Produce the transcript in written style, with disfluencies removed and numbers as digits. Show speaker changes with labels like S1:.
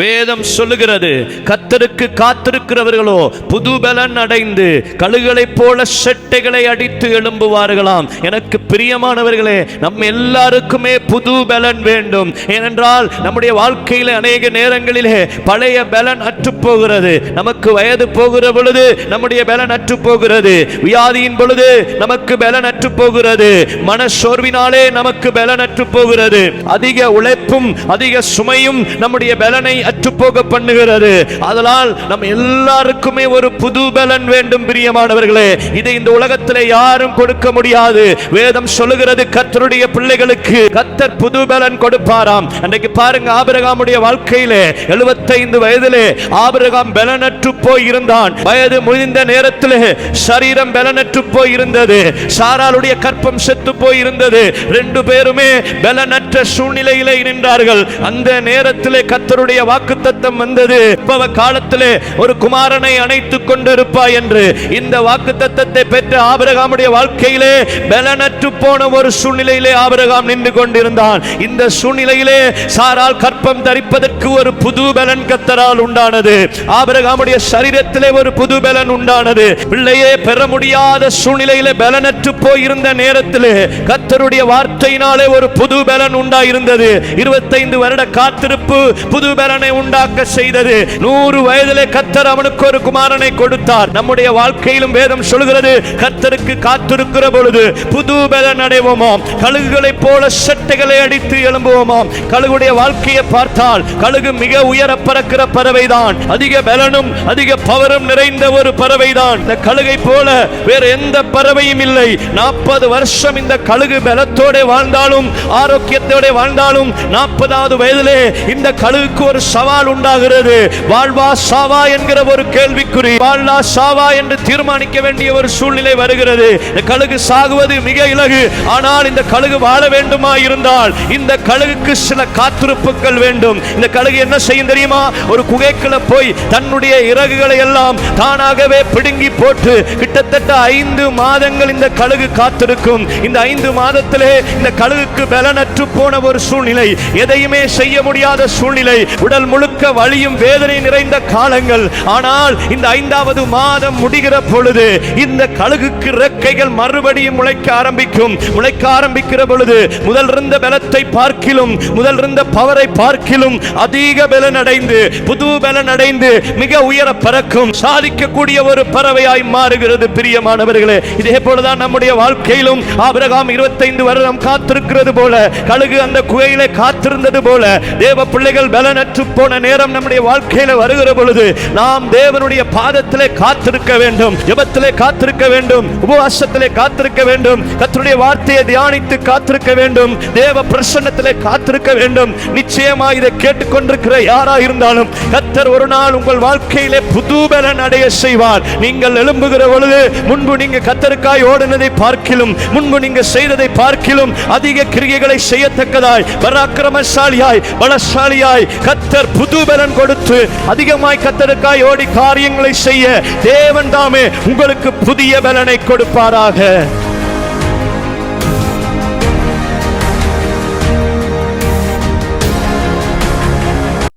S1: வேதம் சொல்லுகிறது, கர்த்தருக்கு காத்திருக்கிறவர்களோ புது பலன் அடைந்து கழுகுகளைப் போல செட்டைகளை அடித்து எழும்புவார்களாம். எனக்கு பிரியமானவர்களே, நம்ம எல்லாருக்குமே புது பலன் வேண்டும். ஏனென்றால் நம்முடைய வாழ்க்கையில அநேக நேரங்களிலே பழைய பலன் அற்று போகிறது. நமக்கு வயது போகிற பொழுது நம்முடைய பலன் அற்று போகிறது. வியாதியின் பொழுது நமக்கு பலன் அற்று போகிறது. மனசோர்வினாலே நமக்கு பலன் அற்று போகிறது. அதிக உழைப்பும் அதிக சுமையும் நம்முடைய பலனை அற்றுப்போக பண்ணுகிறது. அதனால் நம் எல்லாருக்குமே ஒரு புது பலன் வேண்டும். பிரியமானவர்களே, இதை இந்த உலகத்திலே யாரும் கொடுக்க முடியாது. வேதம் சொல்லுகிறது, கர்த்தருடைய பிள்ளைகளுக்கு கர்த்தர் புது பலன் கொடுப்பாராம். அன்றைக்கு பாருங்க, ஆபிரகாமுடைய வாழ்க்கையிலே 75 வயதிலே ஆபிரகாம் பலனற்று போய் இருந்தான். வயது முதிர்ந்த நேரத்திலே சரீரம் பலனற்று போய் இருந்தது. சாராளுடைய கற்பம் செத்து போய் இருந்தது. 2 பேருமே பலனற்ற சூழ்நிலையிலே நின்றார்கள். அந்த நேரத்திலே கர்த்தருடைய வாக்குத்தத்தம் வந்தது, காலத்திலே ஒரு குமாரனை அணைத்துக் கொண்டிருப்பாய் என்று. இந்த வாக்குத்தத்தத்தை பெற்ற ஆபிரகாமுடைய வாழ்க்கையிலே பலனற்று போன ஒரு சூழ்நிலையிலே ஆபிரகாம் நின்று கொண்டிருந்தான். இந்த சூழ்நிலையிலே சாரால் கற்பம் தரிப்பதற்கு ஒரு புது பலன் கர்த்தரால் உண்டானது. ஆபிரகாமுடைய சரீரத்திலே ஒரு புது பலன் உண்டானது. பிள்ளையே பெற முடியாத சூழ்நிலையிலே பலனற்று போயிருந்த நேரத்திலே கர்த்தருடைய வார்த்தையினாலே ஒரு புது பலன் உண்டாயிருந்தது. 25 வருட காத்திருப்பு புது பலனை உண்டாக்க செய்தது. 100 வயதிலே கர்த்தர் அவனுக்கு ஒரு குமாரனை கொடுத்தார். நம்முடைய வாழ்க்கையிலும் வேதம் சொல்கிறது, கர்த்தருக்கு காத்திருக்கிற பொழுது புது பலன் அடைவோமாம். கழுகுகளைப் போல செட்டைகளை அடித்து எழும்புவோமாம். கழுகுடைய வாழ்க்கையை பார்த்தால் கழுகு மிக உயர பறக்கிற பறவைதான். அதிக பலனும் அதிக பவரும் நிறைந்த ஒரு பறவைதான். இந்த கழுகை போல வேற எந்த பறவையும் இல்லை. 40 வருஷம் இந்த கழுகு பலத்தோட வாழ்ந்தாலும் ஆரோக்கியத்தோட வாழ்ந்தாலும் 40வது வயதிலே இந்த கழுகுக்கு ஒரு சவால் உண்டாகிறது. வாழ்வா சாவா என்கிற ஒரு கேள்விக்குறி, வாழ்வா சாவா என்று தீர்மானிக்க வேண்டிய ஒரு சூழ்நிலை வருகிறது. இந்த கழுகு சாகுவது மிக இலகு. ஆனால் இந்த கழுகு வாழ வேண்டுமா இருந்தால் இந்த கழுகுக்கு சில காத்திருப்புகள் வேண்டும். இந்த கழுகு என்ன செய்யும் தெரியுமா? ஒரு குகைக்குள்ள போய் தன்னுடைய இறகுகளை எல்லாம் தானாகவே பிடுங்கி போட்டு கிட்டத்தட்ட 5 மாதங்கள் இந்த கழுகு காத்திருக்கும். இந்த 5 மாதத்திலே இந்த கழுகுக்கு பலனற்று போன ஒரு சூழ்நிலை, எதையுமே செய்ய முடியாத சூழ்நிலை, உடல் முழுக்க வலியும் வேதனை நிறைந்த காலங்கள். ஆனால் இந்த 5வது மாதம் முடிகிற பொழுது இந்த கழுகுக்கு ரெக்கைகள் மறுபடியும் முளைக்க ஆரம்பிக்கும். முளைக்க ஆரம்பிக்கிற பொழுது முதல் இருந்த பலத்தை பார்க்கிலும், முதல் இருந்த பவரை பார்க்கிலும் அதிக பலன் அடைந்து புது பலன் அடைந்து மிக உயர பறக்கும், சாதிக்கக்கூடிய ஒரு பறவையாய் மாறுகிறது. பிரியமானவர்களே, இதே போலதான் நம்முடைய வாழ்க்கையிலும் ஆபிரகாம் 25 வருடம் காத்திருக்கிறது போல, கழுகு அந்த குகையிலே காத்திருந்தது போல, தேவ பிள்ளைகள் பலனற்று போன நேரம் நம்முடைய வாழ்க்கையில வருகிற பொழுது நாம் தேவனுடைய பாதத்திலே காத்திருக்க வேண்டும். ஜெபத்திலே காத்திருக்க வேண்டும். உபவாசத்திலே காத்திருக்க வேண்டும். கர்த்தருடைய வார்த்தையை தியானித்து காத்திருக்க வேண்டும். தேவ பிரசன்னத்திலே காத்திருக்க வேண்டும். நிச்சயமாக இதை கேட்டுக்கொண்டிருக்கிற யாரா இருந்தாலும் கர்த்தர் ஒரு நாள் உங்கள் வாழ்க்கையிலே புது பலன் அடைய செய்வார். நீங்கள் எழும்புகிற பொழுது முன்பு நீங்க கர்த்தருக்காய் ஓடினதை பார்க்கிலும், முன்பு நீங்க செய்ததை பார்க்கிலும் அதிக கிரியைகளை செய்யத்தக்கதாய் பராக்கிரமசாலியாய் பலசாலியாய் கர்த்தர் புது பலன் கொடுத்து அதிகமாய் கர்த்தருக்காய் ஓடி காரியங்களை செய்ய தேவன் தாமே உங்களுக்கு புதிய பலனை கொடுப்பாராக.